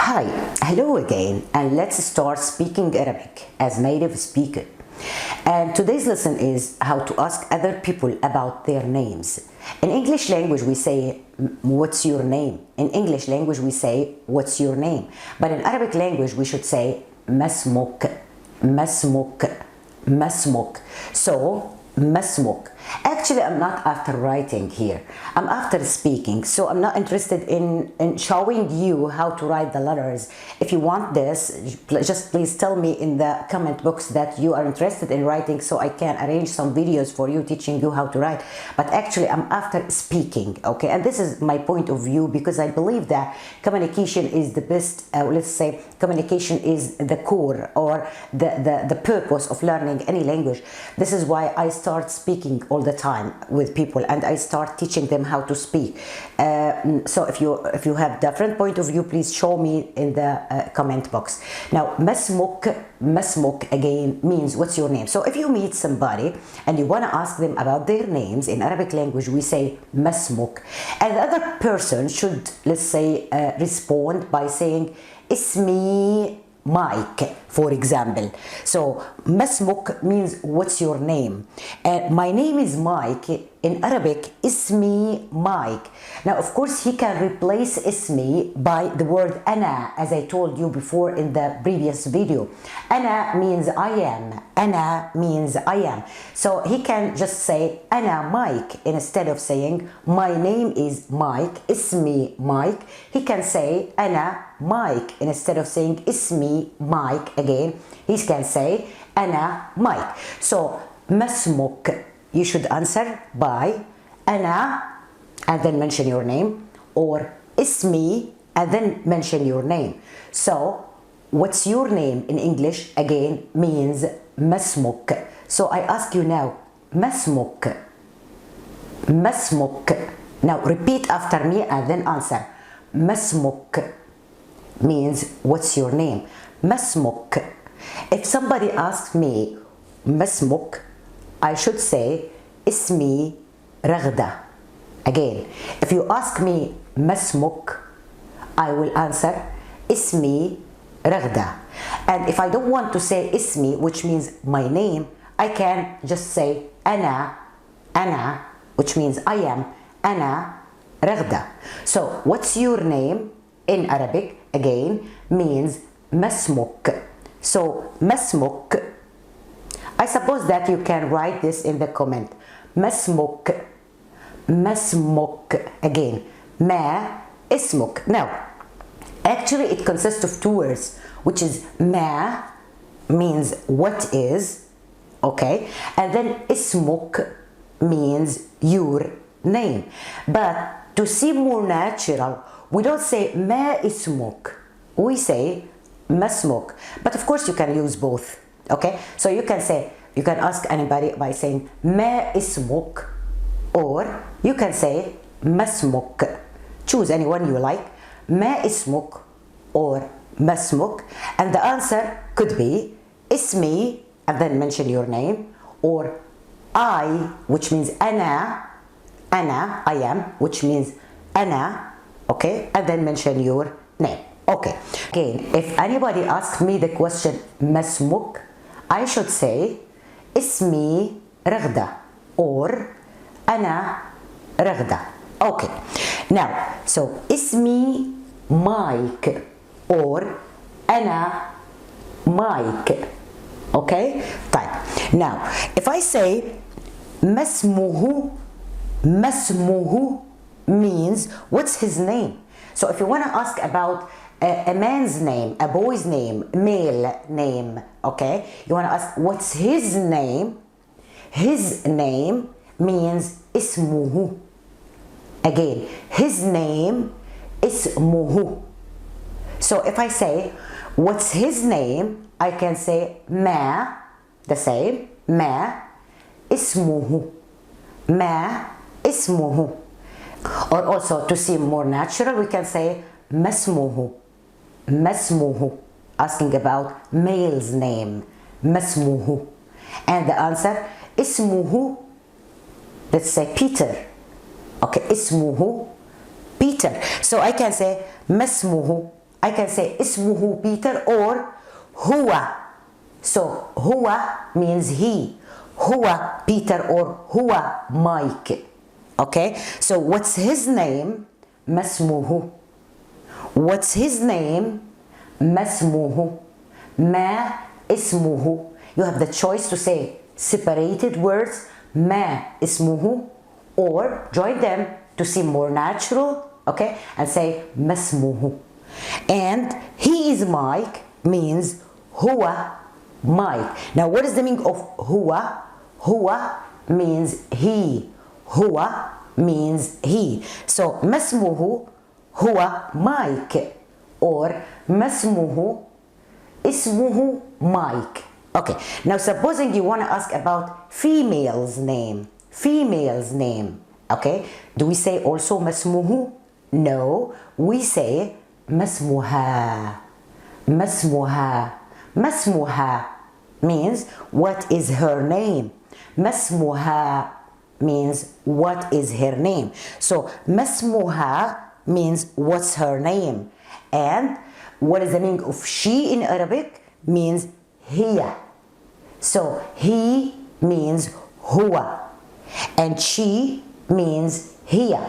Hi, hello again, and let's start speaking Arabic as native speaker. And today's lesson is how to ask other people about their names. In English language we say, what's your name? In English language we say, what's your name? But in Arabic language we should say, masmuk, masmuk, masmuk. So, masmuk. Actually, I'm not after writing here. I'm after speaking. So I'm not interested in showing you how to write the letters. If you want this, just please tell me in the comment box that you are interested in writing so I can arrange some videos for you teaching you how to write. But actually, I'm after speaking, okay? And this is my point of view because I believe that communication is the best, let's say, communication is the core or the purpose of learning any language. This is why I start speaking all the time with people and I start teaching them how to speak. So if you have different point of view, please show me in the comment box. Now, masmuk again means what's your name. So if you meet somebody and you want to ask them about their names, in Arabic language we say masmuk, and the other person should, let's say, respond by saying ismi Mike, for example. So masmuk means what's your name. My name is Mike. In Arabic, ismi Mike. Now, of course, he can replace ismi by the word ana, as I told you before in the previous video. Ana means I am. Ana means I am. So he can just say ana Mike instead of saying my name is Mike, ismi Mike. He can say ana Mike instead of saying ismi Mike again. He can say ana Mike. So masmuk, you should answer by ana and then mention your name, or ismi and then mention your name. So what's your name in English again means masmuk. So I ask you now, masmuk, masmuk. Now repeat after me and then answer. Masmuk means what's your name. Masmuk. If somebody asks me masmuk, I should say ismi Raghda. Again, if you ask me masmuk, I will answer ismi Raghda. And if I don't want to say ismi, which means my name, I can just say ana, which means I am, ana Raghda. So what's your name in Arabic again means masmuk. So masmuk, I suppose that you can write this in the comment. Masmuk, masmuk again. Ma ismuk. Now, actually it consists of two words, which is ma means what is, okay, and then ismuk means your name. But to seem more natural, we don't say ma ismuk, we say masmuk. But of course you can use both. Okay, so you can say, you can ask anybody by saying ma ismuk, or you can say masmuk. Choose anyone you like, ma ismuk or masmuk, and the answer could be ismi and then mention your name, or I, which means ana, I am, which means ana, okay, and then mention your name. Okay, again, if anybody asks me the question masmuk, I should say ismi Raghda or ana Raghda. Okay, now, so ismi Mike or ana Mike. Okay, fine. Now, if I say masmuhu, masmuhu means what's his name. So if you want to ask about a man's name, a boy's name, male name, okay, you want to ask what's his name. His name means ismuhu. Again, his name ismuhu. So if I say what's his name, I can say ma, the same, ma ismuhu, ma ismuhu. Or also to seem more natural, we can say masmuhu, masmuhu, asking about male's name, masmuhu. And the answer, ismuhu, let's say Peter. Okay, ismuhu Peter. So I can say masmuhu I can say اسمه Peter or هو. So هو means he. هو Peter or هو Mike. Okay, so what's his name? ما اسمه. What's his name? ما اسمه. ما اسمه. You have the choice to say separated words ما اسمه or join them to seem more natural, okay, and say ما اسمه. And he is Mike means هو Mike. Now what is the meaning of هو? هو means he. هو means he. So ما اسمه هو Mike or ما اسمه اسمه Mike. Okay, now supposing you want to ask about female's name. Female's name. Okay, do we say also ما اسمه? No, we say ما اسمها. ما اسمها. ما اسمها means what is her name. ما اسمها means what is her name. So ما اسمها means what's her name. And what is the meaning of she in Arabic? Means هي. So he means هو and she means هي.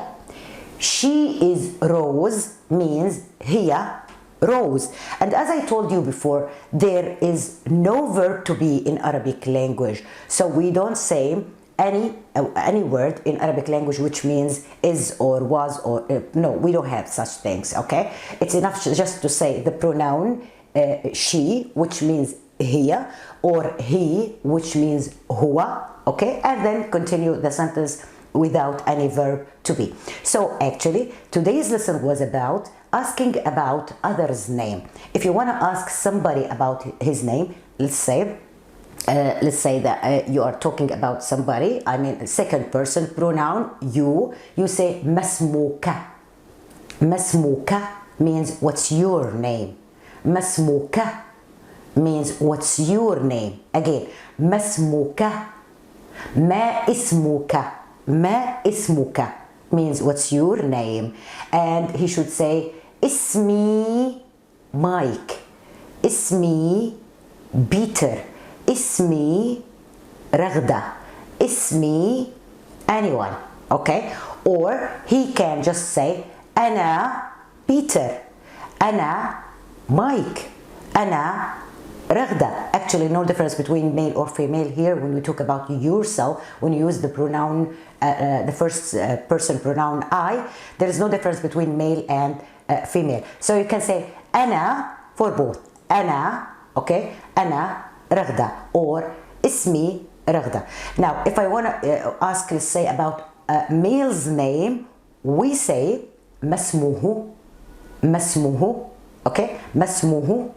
She is Rose means هي Rose. And as I told you before, there is no verb to be in Arabic language. So we don't say any word in Arabic language which means is or was or no, we don't have such things, okay? It's enough just to say the pronoun she, which means هي, or he, which means هو, okay? And then continue the sentence without any verb to be. So actually, today's lesson was about asking about others' name. If you want to ask somebody about his name, let's say that you are talking about somebody, I mean second person pronoun, you say ما اسمك. ما اسمك means what's your name. ما اسمك means what's your name. Again, ما اسمك. ما اسمك. ما اسمك means what's your name. And he should say اسمي Mike. اسمي Peter. اسمي رغدة. اسمي anyone, okay? Or he can just say أنا Peter. أنا Mike. أنا رغدة. Actually no difference between male or female here when we talk about yourself. When you use the pronoun, the first person pronoun I, there is no difference between male and female. So you can say أنا for both. أنا, okay? أنا رغدة or اسمي رغدة. Now if I want to ask, let's say about a male's name, we say ما اسمه. ما اسمه, okay? ما اسمه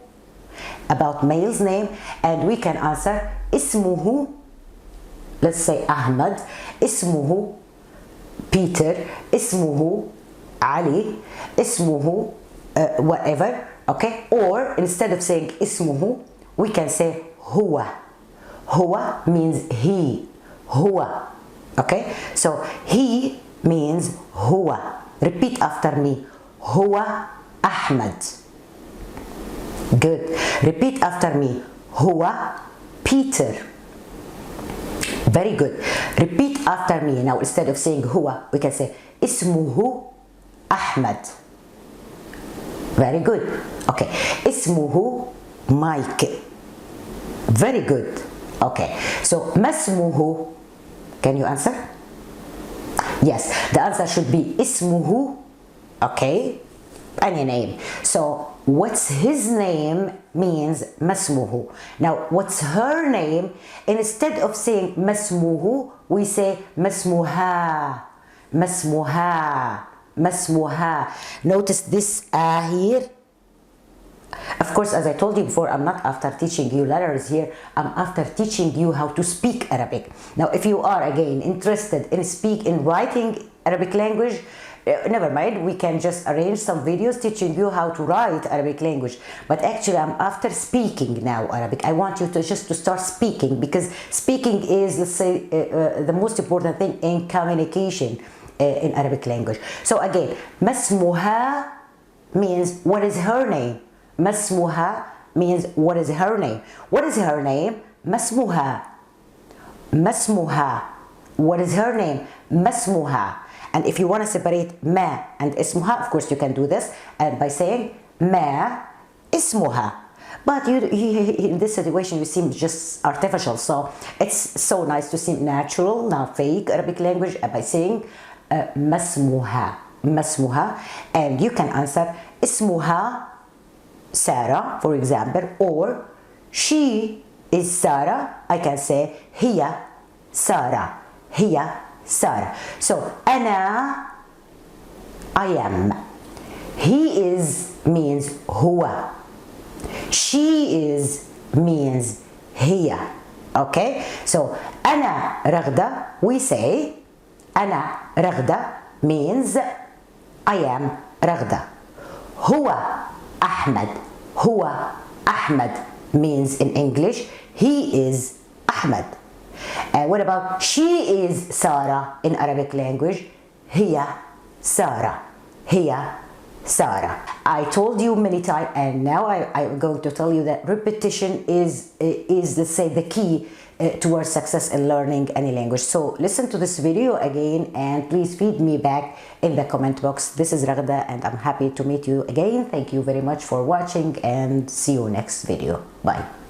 about male's name, and we can answer اسمه, let's say Ahmad, اسمه Peter, اسمه Ali, اسمه whatever, okay? Or instead of saying اسمه, we can say هو. هو means he. هو, okay? So he means هو. Repeat after me. هو أحمد. Good. Repeat after me. هو Peter. Very good. Repeat after me. Now instead of saying هو, we can say اسمه أحمد. Very good. Okay. اسمه Mike. Very good. Okay. So ما اسمه, can you answer? Yes. The answer should be اسمه, okay? Any name. So what's his name means ما اسمه. Now what's her name? Instead of saying ما اسمه, we say ما اسمها. ما اسمها. ما اسمها. Notice this here. Of course, as I told you before, I'm not after teaching you letters here. I'm after teaching you how to speak Arabic. Now, if you are again interested in writing Arabic language, never mind, we can just arrange some videos teaching you how to write Arabic language. But actually, I'm after speaking now Arabic. I want you to just to start speaking, because speaking is, let's say, the most important thing in communication in Arabic language. So again, ما اسمها means what is her name. ما اسمها means what is her name. What is her name? ما اسمها. ما اسمها. What is her name? ما اسمها. And if you want to separate ما and اسمها, of course you can do this and by saying ما اسمها. But in this situation you seem just artificial, so it's so nice to seem natural, not fake Arabic language by saying ما اسمها. ما اسمها. And you can answer اسمها Sarah, for example, or she is Sarah. I can say هي سارة. هي سارة. So أنا I am. He is means هو. She is means هي. Okay? So أنا رغدة, we say أنا رغدة means I am رغدة. هو أحمد. هو أحمد means in English he is Ahmed. And what about she is Sarah in Arabic language? هي سارة. هي Sarah. I told you many times and now I'm going to tell you that repetition is let's say the key towards success in learning any language. So listen to this video again and please feed me back in the comment box. This is Raghda and I'm happy to meet you again. Thank you very much for watching and see you next video. Bye.